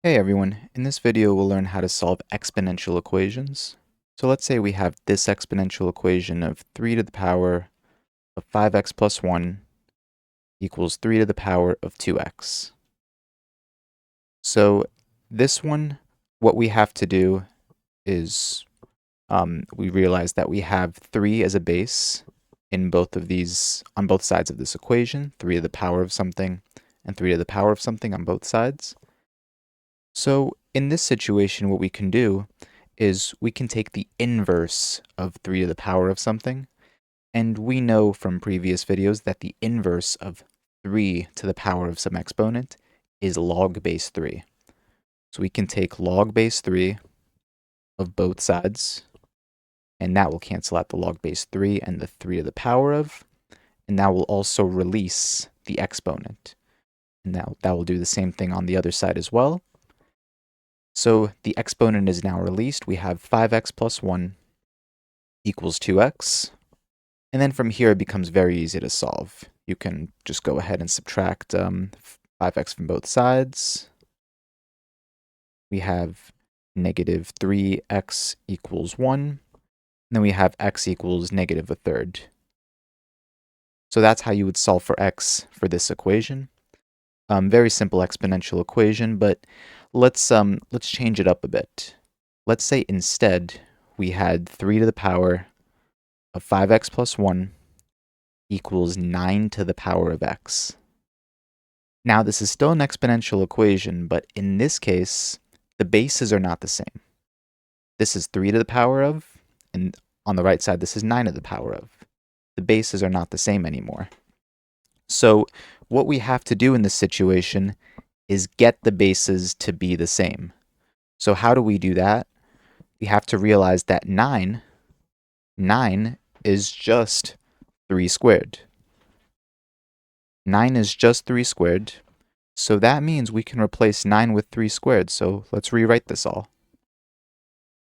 Hey everyone, in this video we'll learn how to solve exponential equations. So let's say we have this exponential equation of 3 to the power of 5x plus 1 equals 3 to the power of 2x. So this one, what we have to do is we realize that we have 3 as a base in both of these, on both sides of this equation, 3 to the power of something and 3 to the power of something on both sides. So in this situation, what we can do is we can take the inverse of 3 to the power of something, and we know from previous videos that the inverse of 3 to the power of some exponent is log base 3. So we can take log base 3 of both sides, and that will cancel out the log base 3 and the 3 to the power of, and that will also release the exponent. And that will do the same thing on the other side as well. So the exponent is now released. We have 5x plus 1 equals 2x. And then from here, it becomes very easy to solve. You can just go ahead and subtract 5x from both sides. We have negative 3x equals 1. And then we have x equals negative a third. So that's how you would solve for x for this equation. Very simple exponential equation, but let's change it up a bit. Let's say instead we had 3 to the power of 5x plus 1 equals 9 to the power of x. Now this is still an exponential equation, but in this case, the bases are not the same. This is 3 to the power of, and on the right side, this is 9 to the power of. The bases are not the same anymore. So what we have to do in this situation is get the bases to be the same. So how do we do that? We have to realize that 9 is just 3 squared. 9 is just 3 squared, so that means we can replace 9 with 3 squared. So let's rewrite this all.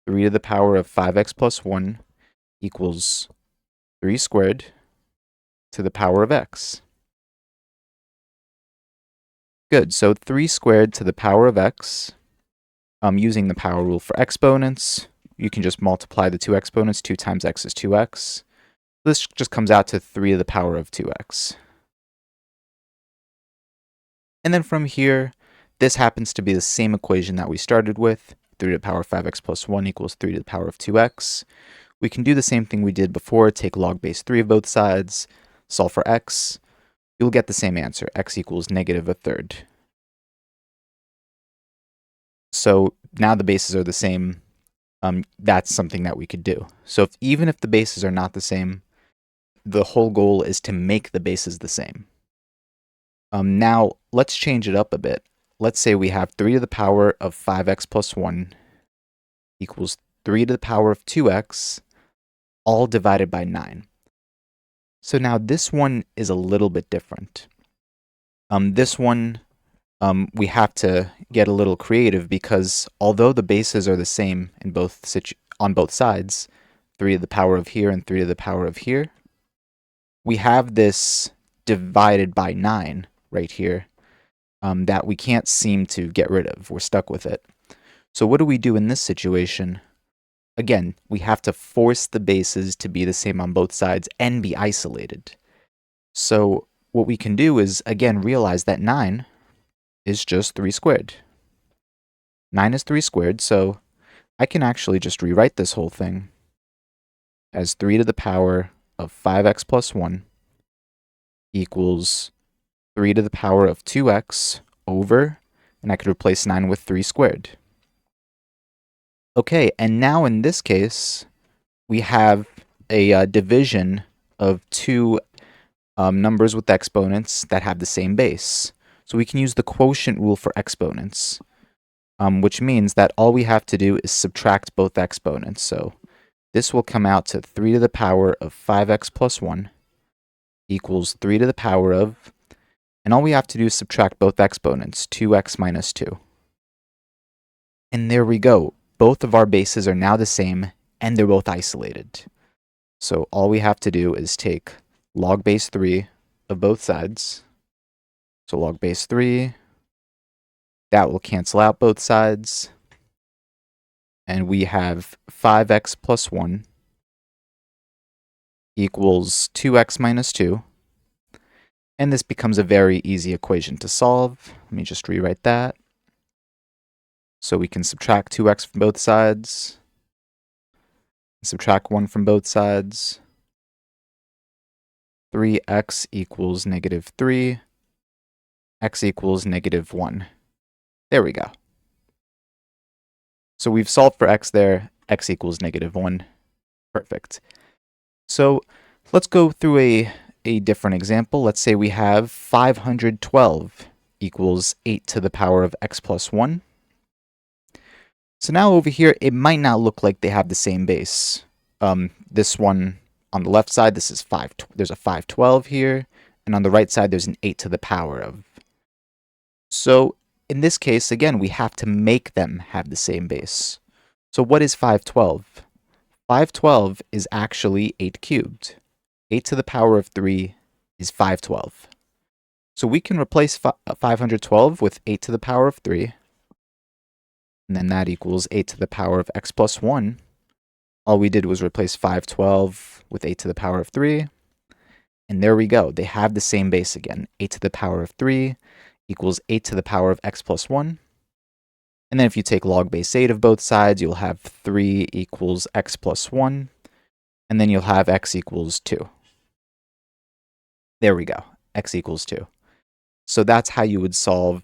3 to the power of 5x plus 1 equals 3 squared to the power of x. Good, so 3 squared to the power of x. Using the power rule for exponents, you can just multiply the two exponents. 2 times x is 2x. This just comes out to 3 to the power of 2x. And then from here, this happens to be the same equation that we started with. 3 to the power of 5x plus 1 equals 3 to the power of 2x. We can do the same thing we did before, take log base 3 of both sides, solve for x. You'll get the same answer, x equals negative a third. So now the bases are the same. That's something that we could do. So even if the bases are not the same, the whole goal is to make the bases the same. Now let's change it up a bit. Let's say we have 3 to the power of 5x plus 1 equals 3 to the power of 2x, all divided by 9. So now this one is a little bit different. This one, we have to get a little creative because although the bases are the same in on both sides, 3 to the power of here and 3 to the power of here, we have this divided by 9 right here that we can't seem to get rid of. We're stuck with it. So what do we do in this situation? Again, we have to force the bases to be the same on both sides and be isolated. So what we can do is, again, realize that 9 is just 3 squared. 9 is 3 squared, so I can actually just rewrite this whole thing as 3 to the power of 5x plus 1 equals 3 to the power of 2x over, and I could replace 9 with 3 squared. Okay, and now in this case, we have a division of two numbers with exponents that have the same base. So we can use the quotient rule for exponents, which means that all we have to do is subtract both exponents. So this will come out to 3 to the power of 5x plus 1 equals 3 to the power of, and all we have to do is subtract both exponents, 2x minus 2. And there we go. Both of our bases are now the same, and they're both isolated. So all we have to do is take log base 3 of both sides. So log base 3 That will cancel out both sides. And we have 5x plus 1 equals 2x minus 2. And this becomes a very easy equation to solve. Let me just rewrite that. So we can subtract 2x from both sides, subtract 1 from both sides. 3x equals negative 3. X equals negative 1. There we go. So we've solved for x there. X equals negative 1. Perfect. So let's go through a different example. Let's say we have 512 equals 8 to the power of x plus 1. So now over here, it might not look like they have the same base. This one on the left side, this is there's a 512 here, and on the right side, there's an 8 to the power of. So in this case, again, we have to make them have the same base. So what is 512? 512 is actually 8 cubed. 8 to the power of 3 is 512. So we can replace 512 with 8 to the power of 3. And then that equals 8 to the power of x plus 1. All we did was replace 512 with 8 to the power of 3. And there we go. They have the same base again. 8 to the power of 3 equals 8 to the power of x plus 1. And then if you take log base 8 of both sides, you'll have 3 equals x plus 1. And then you'll have x equals 2. There we go. X equals 2. So that's how you would solve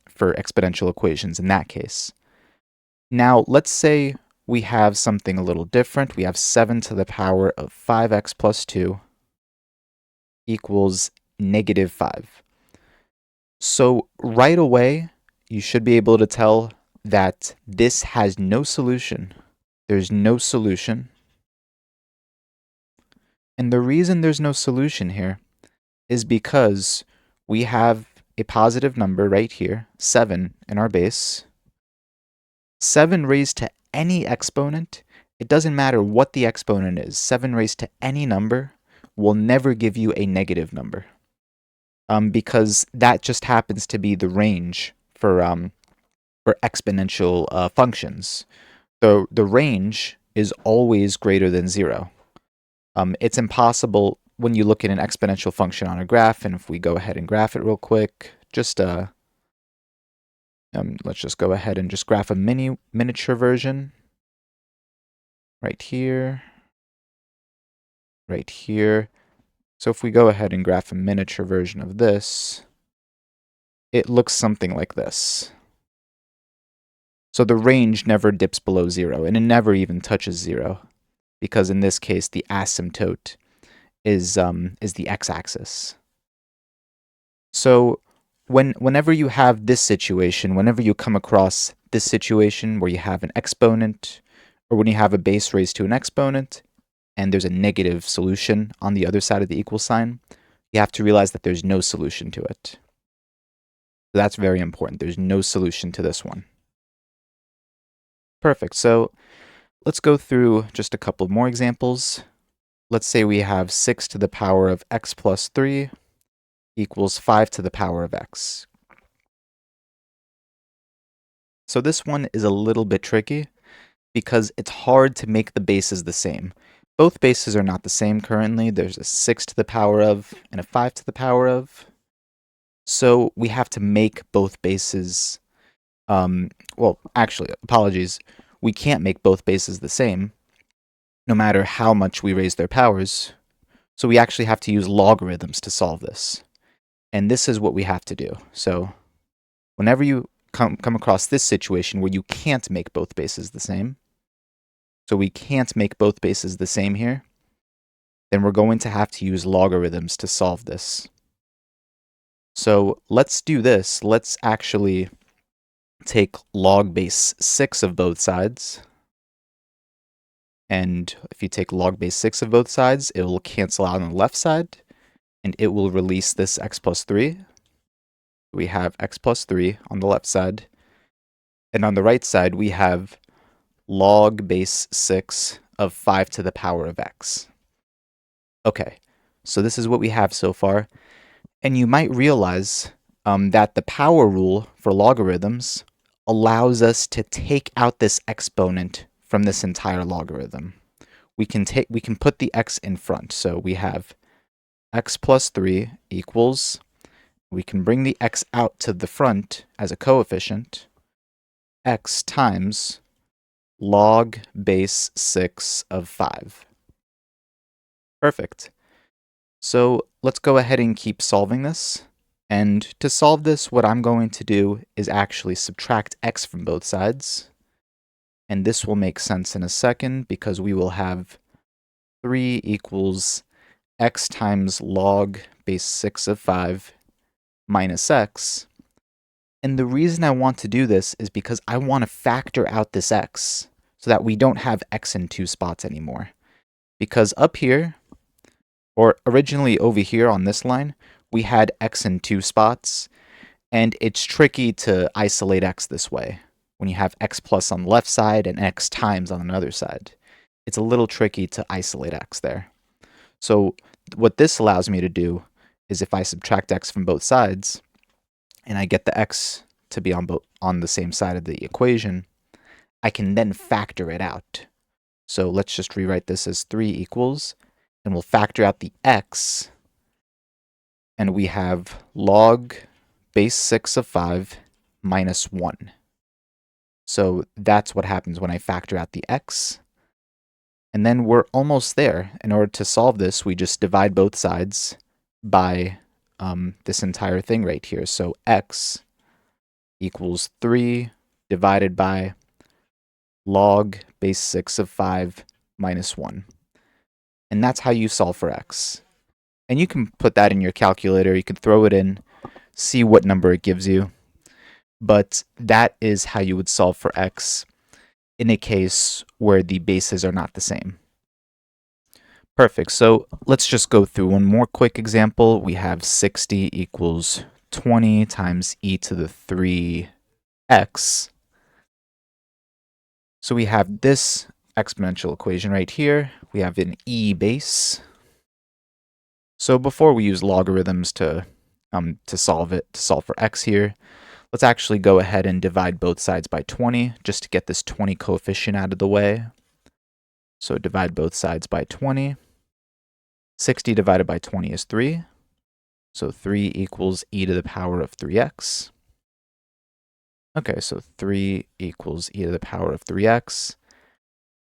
for exponential equations in that case. Now, let's say we have something a little different. We have 7 to the power of 5x plus 2 equals negative 5. So right away, you should be able to tell that this has no solution. There's no solution. And the reason there's no solution here is because we have a positive number right here, 7 in our base. 7 raised to any exponent, it doesn't matter what the exponent is, 7 raised to any number will never give you a negative number. Because that just happens to be the range for exponential functions. The range is always greater than 0. It's impossible when you look at an exponential function on a graph, and if we go ahead and graph it real quick, just let's just go ahead and just graph a miniature version. Right here. Right here. So if we go ahead and graph a miniature version of this, it looks something like this. So the range never dips below 0, and it never even touches 0, because in this case, the asymptote is the x-axis. So whenever you have this situation, whenever you come across this situation where you have an exponent, or when you have a base raised to an exponent, and there's a negative solution on the other side of the equal sign, you have to realize that there's no solution to it. So that's very important. There's no solution to this one. Perfect. So let's go through just a couple more examples. Let's say we have 6 to the power of x plus 3 equals 5 to the power of x. So this one is a little bit tricky because it's hard to make the bases the same. Both bases are not the same currently. There's a 6 to the power of and a 5 to the power of. So we have to make both bases, well, actually, apologies. We can't make both bases the same, no matter how much we raise their powers. So we actually have to use logarithms to solve this. And this is what we have to do. So whenever you come across this situation where you can't make both bases the same, so we can't make both bases the same here, then we're going to have to use logarithms to solve this. So let's do this. Let's actually take log base 6 of both sides. And if you take log base 6 of both sides, it will cancel out on the left side, and it will release this x plus 3. We have x plus 3 on the left side. And on the right side, we have log base 6 of 5 to the power of x. Okay, so this is what we have so far. And you might realize that the power rule for logarithms allows us to take out this exponent from this entire logarithm. We can put the x in front. So we have x plus 3 equals, we can bring the x out to the front as a coefficient, x times log base 6 of 5. Perfect. So let's go ahead and keep solving this. And to solve this, what I'm going to do is actually subtract x from both sides. And this will make sense in a second because we will have 3 equals x times log base 6 of 5 minus x. And the reason I want to do this is because I want to factor out this x so that we don't have x in two spots anymore. Because up here, or originally over here on this line, we had x in two spots, and it's tricky to isolate x this way when you have x plus on the left side and x times on another side. It's a little tricky to isolate x there. So what this allows me to do is if I subtract x from both sides, and I get the x to be on the same side of the equation, I can then factor it out. So let's just rewrite this as 3 equals, and we'll factor out the x, and we have log base 6 of 5 minus 1. So that's what happens when I factor out the x. And then we're almost there. In order to solve this, we just divide both sides by this entire thing right here. So x equals 3 divided by log base 6 of 5 minus 1. And that's how you solve for x. And you can put that in your calculator. You can throw it in, see what number it gives you. But that is how you would solve for x in a case where the bases are not the same. Perfect. So let's just go through one more quick example. We have 60 equals 20 times e to the 3x. So we have this exponential equation right here. We have an e base. So before we use logarithms to solve for x here, let's actually go ahead and divide both sides by 20 just to get this 20 coefficient out of the way. So divide both sides by 20. 60 divided by 20 is 3. So 3 equals e to the power of 3x. Okay, so 3 equals e to the power of 3x.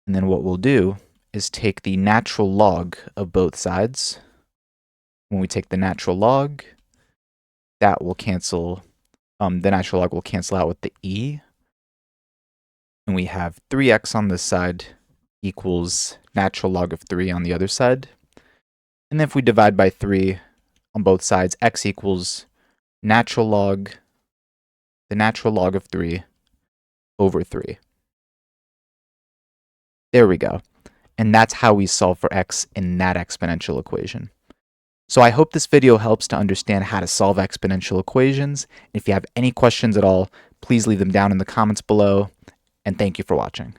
And then what we'll do is take the natural log of both sides. When we take the natural log, that will cancel, the natural log will cancel out with the e. And we have 3x on this side equals natural log of 3 on the other side. And then if we divide by 3 on both sides, x equals the natural log of 3 over 3. There we go. And that's how we solve for x in that exponential equation. So I hope this video helps to understand how to solve exponential equations. If you have any questions at all, please leave them down in the comments below. And thank you for watching.